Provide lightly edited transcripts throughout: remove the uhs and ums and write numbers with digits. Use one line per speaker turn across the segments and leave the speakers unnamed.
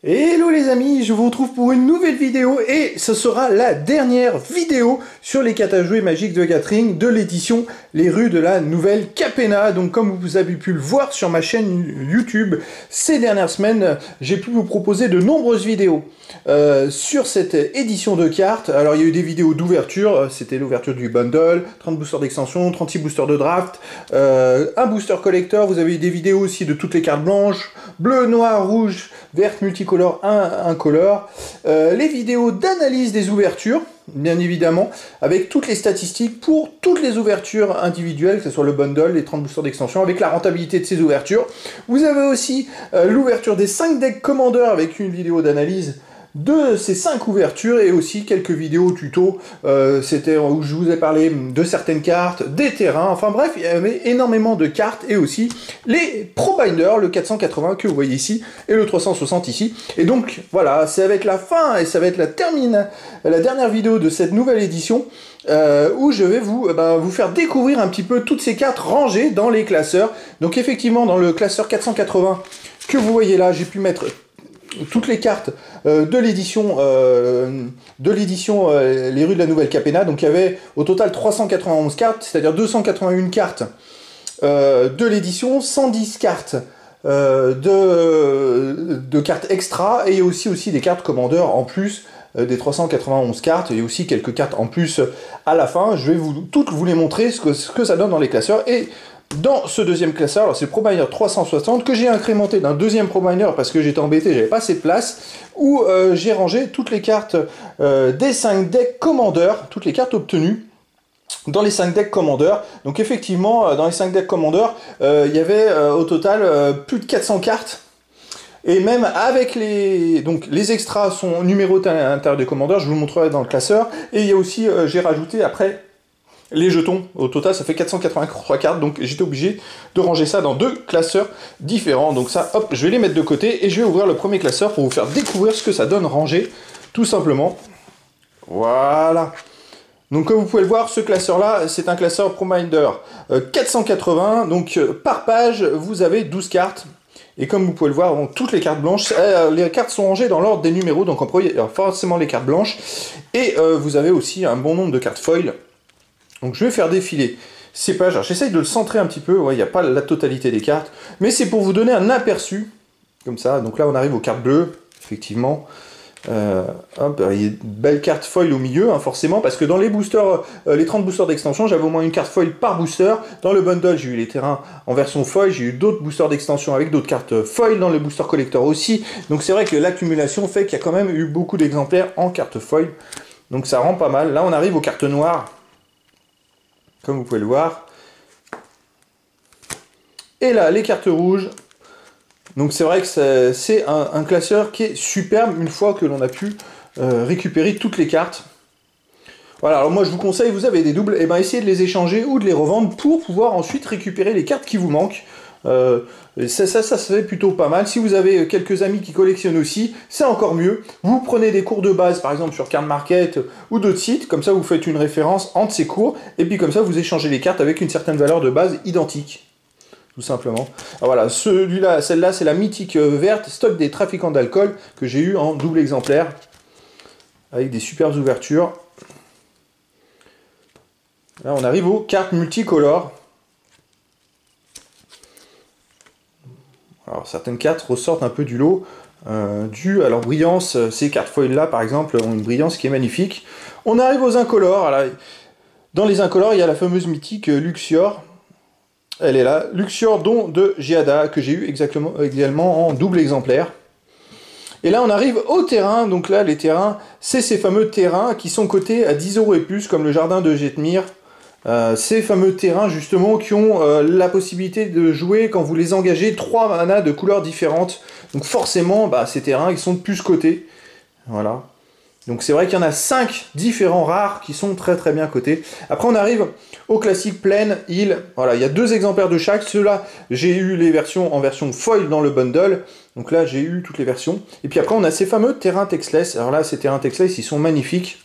Hello les amis, je vous retrouve pour une nouvelle vidéo et ce sera la dernière vidéo sur les cartes à jouer magiques de Gathering de l'édition Les Rues de la Nouvelle Capenna. Donc comme vous avez pu le voir sur ma chaîne YouTube ces dernières semaines, j'ai pu vous proposer de nombreuses vidéos sur cette édition de cartes. Alors il y a eu des vidéos d'ouverture, c'était l'ouverture du bundle, 30 boosters d'extension, 36 boosters de draft, un booster collector, vous avez eu des vidéos aussi de toutes les cartes blanches, bleu, noir, rouge, verte, multicolore, incolore, les vidéos d'analyse des ouvertures, bien évidemment, avec toutes les statistiques pour toutes les ouvertures individuelles, que ce soit le bundle, les 30 boosters d'extension, avec la rentabilité de ces ouvertures. Vous avez aussi l'ouverture des 5 decks Commander avec une vidéo d'analyse de ces 5 ouvertures et aussi quelques vidéos tuto, c'était où je vous ai parlé de certaines cartes, des terrains, enfin bref, il y avait énormément de cartes et aussi les Pro Binder, le 480 que vous voyez ici et le 360 ici. Et donc voilà, c'est avec la fin et ça va être la dernière vidéo de cette nouvelle édition où je vais vous faire découvrir un petit peu toutes ces cartes rangées dans les classeurs. Donc effectivement dans le classeur 480 que vous voyez là, j'ai pu mettre toutes les cartes de l'édition Les Rues de la Nouvelle Capenna. Donc il y avait au total 391 cartes, c'est-à-dire 281 cartes de l'édition, 110 cartes de cartes extra, et aussi des cartes Commander en plus des 391 cartes, et aussi quelques cartes en plus à la fin. Je vais toutes vous les montrer ce que ça donne dans les classeurs. Et dans ce deuxième classeur, alors c'est Pro Miner 360 que j'ai incrémenté d'un deuxième Pro Miner parce que j'étais embêté, j'avais pas assez de place, où j'ai rangé toutes les cartes des 5 decks Commander, toutes les cartes obtenues dans les 5 decks Commander. Donc effectivement, dans les 5 decks Commander, il y avait au total plus de 400 cartes. Et même avec les extras sont numérotés à l'intérieur des Commander, je vous le montrerai dans le classeur. Et il y a aussi, j'ai rajouté après les jetons. Au total, ça fait 483 cartes, donc j'étais obligé de ranger ça dans 2 classeurs différents. Donc ça, hop, je vais les mettre de côté et je vais ouvrir le premier classeur pour vous faire découvrir ce que ça donne rangé, tout simplement. Voilà. Donc comme vous pouvez le voir, ce classeur-là, c'est un classeur ProMinder 480. Donc par page, vous avez 12 cartes. Et comme vous pouvez le voir, toutes les cartes blanches, les cartes sont rangées dans l'ordre des numéros. Donc en premier, forcément les cartes blanches. Et vous avez aussi un bon nombre de cartes foil. Donc je vais faire défiler ces pages. J'essaye de le centrer un petit peu, ouais, il n'y a pas la totalité des cartes, mais c'est pour vous donner un aperçu, comme ça. Donc là on arrive aux cartes bleues, effectivement. Hop, il y a une belle carte foil au milieu, hein, forcément, parce que dans les boosters, les 30 boosters d'extension, j'avais au moins une carte foil par booster. Dans le bundle, j'ai eu les terrains en version foil, j'ai eu d'autres boosters d'extension avec d'autres cartes foil, dans le booster collector aussi. Donc c'est vrai que l'accumulation fait qu'il y a quand même eu beaucoup d'exemplaires en carte foil. Donc ça rend pas mal. Là on arrive aux cartes noires, comme vous pouvez le voir. Et là, les cartes rouges. Donc c'est vrai que c'est un classeur qui est superbe une fois que l'on a pu récupérer toutes les cartes. Voilà, alors moi je vous conseille, vous avez des doubles, et ben essayez de les échanger ou de les revendre pour pouvoir ensuite récupérer les cartes qui vous manquent. Ça se fait plutôt pas mal. Si vous avez quelques amis qui collectionnent aussi, c'est encore mieux. Vous prenez des cours de base, par exemple sur Card Market ou d'autres sites, comme ça vous faites une référence entre ces cours, et puis comme ça vous échangez les cartes avec une certaine valeur de base identique. Tout simplement. Alors voilà, celle-là c'est la mythique verte, stock des trafiquants d'alcool, que j'ai eu en double exemplaire, avec des superbes ouvertures. Là on arrive aux cartes multicolores. Alors certaines cartes ressortent un peu du lot, dû à leur brillance. Ces cartes foil là par exemple ont une brillance qui est magnifique. On arrive aux incolores. Alors, dans les incolores il y a la fameuse mythique Luxior. Elle est là, Luxior don de Giada, que j'ai eu également en double exemplaire. Et là on arrive au terrain. Donc là les terrains, c'est ces fameux terrains qui sont cotés à 10 € et plus, comme le jardin de Jetmir. Ces fameux terrains justement qui ont la possibilité de jouer quand vous les engagez 3 manas de couleurs différentes. Donc forcément ces terrains ils sont plus cotés. Voilà. Donc c'est vrai qu'il y en a 5 différents rares qui sont très très bien cotés. Après on arrive au classique plaine, île. Voilà, il y a 2 exemplaires de chaque. Ceux-là, j'ai eu les versions en version foil dans le bundle. Donc là j'ai eu toutes les versions. Et puis après on a ces fameux terrains textless. Alors là ces terrains textless ils sont magnifiques.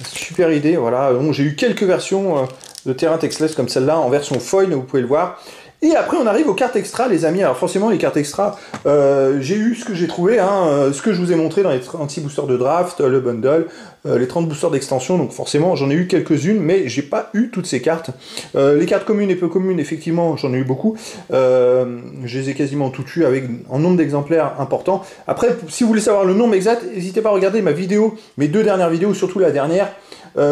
Super idée, voilà. Bon, j'ai eu quelques versions de terrains textless comme celle-là en version foil, vous pouvez le voir. Et après, on arrive aux cartes extra, les amis. Alors forcément, les cartes extra, j'ai eu ce que j'ai trouvé, hein, ce que je vous ai montré dans les 36 boosters de draft, le bundle, les 30 boosters d'extension. Donc forcément, j'en ai eu quelques-unes, mais j'ai pas eu toutes ces cartes. Les cartes communes et peu communes, effectivement, j'en ai eu beaucoup. Je les ai quasiment toutes eues avec un nombre d'exemplaires important. Après, si vous voulez savoir le nombre exact, n'hésitez pas à regarder ma vidéo, mes 2 dernières vidéos, surtout la dernière,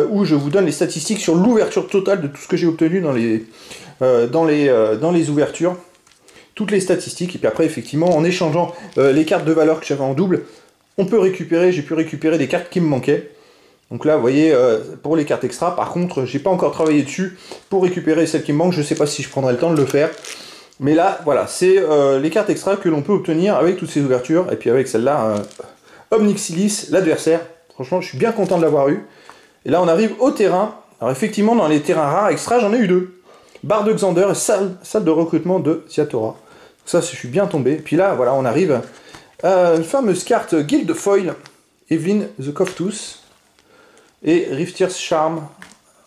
où je vous donne les statistiques sur l'ouverture totale de tout ce que j'ai obtenu dans les ouvertures, toutes les statistiques. Et puis après, effectivement, en échangeant les cartes de valeur que j'avais en double, on peut récupérer, j'ai pu récupérer des cartes qui me manquaient. Donc là, vous voyez, pour les cartes extra, par contre, j'ai pas encore travaillé dessus pour récupérer celles qui me manquent. Je sais pas si je prendrai le temps de le faire. Mais là, voilà, c'est les cartes extra que l'on peut obtenir avec toutes ces ouvertures. Et puis avec celle-là, Omnixilis, l'adversaire. Franchement, je suis bien content de l'avoir eu. Et là, on arrive au terrain. Alors effectivement, dans les terrains rares extra, j'en ai eu 2. Barre de Xander et salle de recrutement de Ziatora. Ça, je suis bien tombé. Puis là, voilà, on arrive à une fameuse carte Guild Foil, Evelyn the Coftus et Riftir's Charm.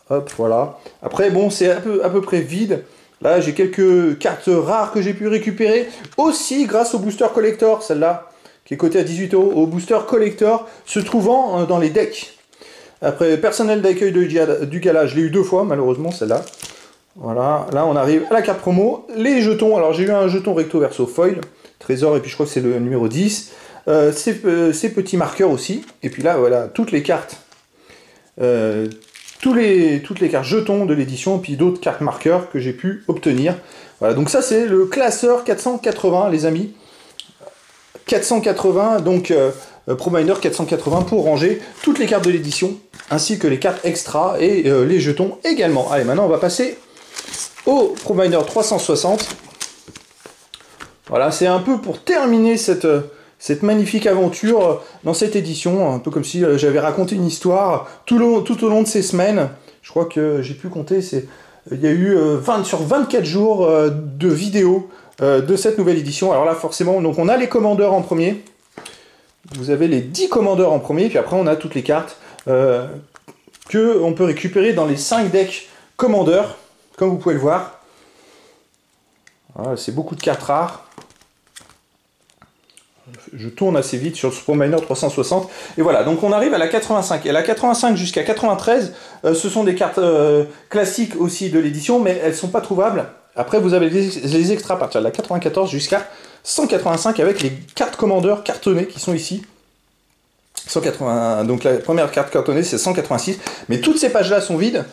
Hop, voilà. Après, bon, c'est à peu près vide. Là, j'ai quelques cartes rares que j'ai pu récupérer. Aussi, grâce au Booster Collector, celle-là, qui est cotée à 18 €, au Booster Collector, se trouvant dans les decks. Après, personnel d'accueil du gala, je l'ai eu 2 fois, malheureusement, celle-là. Voilà, là on arrive à la carte promo, les jetons. Alors j'ai eu un jeton recto verso foil, trésor, et puis je crois que c'est le numéro 10. Ces petits marqueurs aussi, et puis là voilà, toutes les cartes, toutes les cartes jetons de l'édition, et puis d'autres cartes marqueurs que j'ai pu obtenir. Voilà, donc ça c'est le classeur 480, les amis. 480, donc ProMiner 480 pour ranger toutes les cartes de l'édition, ainsi que les cartes extra et les jetons également. Allez, maintenant on va passer au ProMiner 360. Voilà, c'est un peu pour terminer cette magnifique aventure dans cette édition, un peu comme si j'avais raconté une histoire tout au long de ces semaines. Je crois que j'ai pu compter, il y a eu 24 jours de vidéos de cette nouvelle édition. Alors là, forcément, donc on a les commandeurs en premier. Vous avez les 10 commandeurs en premier, puis après on a toutes les cartes que on peut récupérer dans les 5 decks commandeurs. Comme vous pouvez le voir, voilà, c'est beaucoup de cartes rares. Je tourne assez vite sur ce ProMiner 360. Et voilà, donc on arrive à la 85. Et la 85 jusqu'à 93, ce sont des cartes classiques aussi de l'édition, mais elles ne sont pas trouvables. Après, vous avez les extras à partir de la 94 jusqu'à 185 avec les cartes commandeurs cartonnées qui sont ici. 180, donc la première carte cartonnée c'est 186, mais toutes ces pages là sont vides,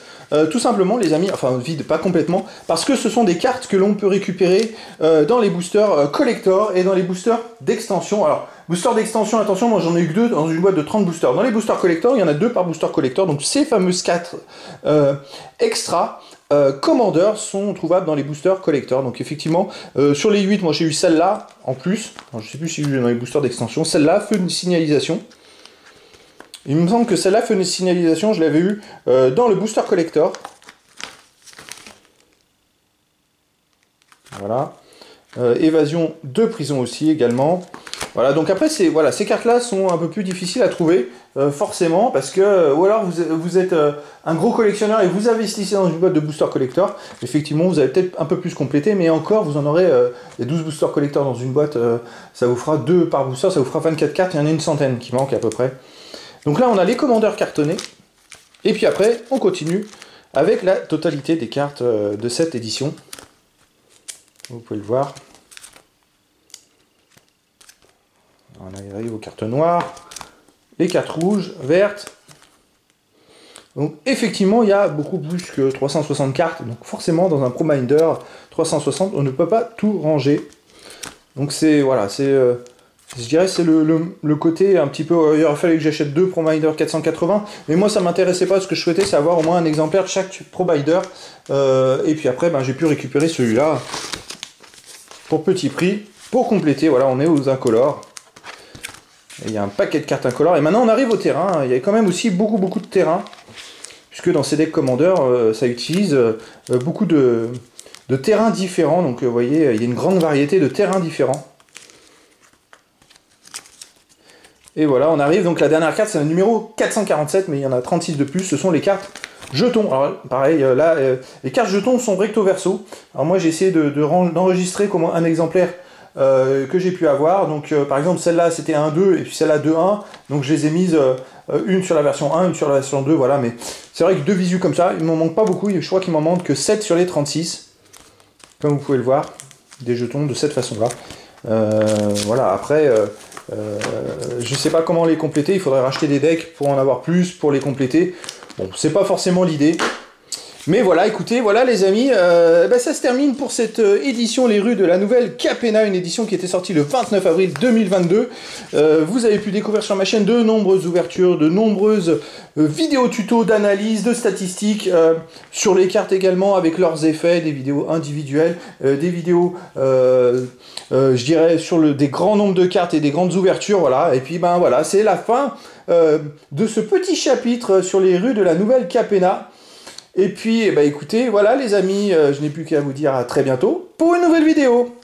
tout simplement les amis, enfin vides, pas complètement, parce que ce sont des cartes que l'on peut récupérer dans les boosters collector et dans les boosters d'extension. Alors, booster d'extension, attention, moi j'en ai eu que 2 dans une boîte de 30 boosters. Dans les boosters collector, il y en a 2 par booster collector, donc ces fameuses 4 extra commandeurs sont trouvables dans les boosters collector. Donc effectivement, sur les 8, moi j'ai eu celle-là en plus, alors, je sais plus si j'ai eu dans les boosters d'extension, celle-là, feu de signalisation. Il me semble que celle-là fait une signalisation, je l'avais eu dans le booster collector. Voilà. Évasion de prison aussi également. Voilà, donc après, voilà, ces cartes-là sont un peu plus difficiles à trouver, forcément, parce que, ou alors vous êtes un gros collectionneur et vous investissez dans une boîte de booster collector. Effectivement, vous avez peut-être un peu plus complété, mais encore, vous en aurez les 12 booster collector dans une boîte, ça vous fera 2 par booster, ça vous fera 24 cartes, il y en a une centaine qui manquent à peu près. Donc là, on a les commandeurs cartonnés, et puis après, on continue avec la totalité des cartes de cette édition. Vous pouvez le voir. On arrive aux cartes noires, les cartes rouges, vertes. Donc effectivement, il y a beaucoup plus que 360 cartes, donc forcément, dans un ProMinder 360, on ne peut pas tout ranger. Donc c'est, voilà, c'est... je dirais c'est le côté un petit peu... il aurait fallu que j'achète 2 ProMinder 480, mais moi ça m'intéressait pas, ce que je souhaitais c'est avoir au moins un exemplaire de chaque ProMinder, et puis après ben, j'ai pu récupérer celui-là pour petit prix, pour compléter, voilà, on est aux incolores. Et il y a un paquet de cartes incolores, et maintenant on arrive au terrain, il y a quand même aussi beaucoup de terrain, puisque dans ces decks commandeurs, ça utilise beaucoup de terrains différents, donc vous voyez, il y a une grande variété de terrains différents. Et voilà, on arrive, donc la dernière carte, c'est le numéro 447, mais il y en a 36 de plus, ce sont les cartes Jetons, alors pareil, là, les cartes jetons sont recto verso. Alors moi j'ai essayé d'enregistrer comme un exemplaire que j'ai pu avoir. Donc par exemple celle-là c'était 1-2 et puis celle-là 2-1. Donc je les ai mises une sur la version 1, une sur la version 2, voilà. Mais c'est vrai que deux visus comme ça, il m'en manque pas beaucoup. Je crois qu'il m'en manque que 7 sur les 36. Comme vous pouvez le voir, des jetons de cette façon-là. Voilà, après, je sais pas comment les compléter. Il faudrait racheter des decks pour en avoir plus, pour les compléter. Bon, c'est pas forcément l'idée. Mais voilà, écoutez, voilà les amis, ça se termine pour cette édition Les Rues de la Nouvelle Capenna, une édition qui était sortie le 29 avril 2022. Vous avez pu découvrir sur ma chaîne de nombreuses ouvertures, de nombreuses vidéos tutos d'analyse, de statistiques, sur les cartes également, avec leurs effets, des vidéos individuelles, des vidéos, je dirais, sur des grands nombres de cartes et des grandes ouvertures, voilà. Et puis, ben voilà, c'est la fin de ce petit chapitre sur les rues de la Nouvelle Capenna. Et puis, écoutez, voilà les amis, je n'ai plus qu'à vous dire à très bientôt pour une nouvelle vidéo.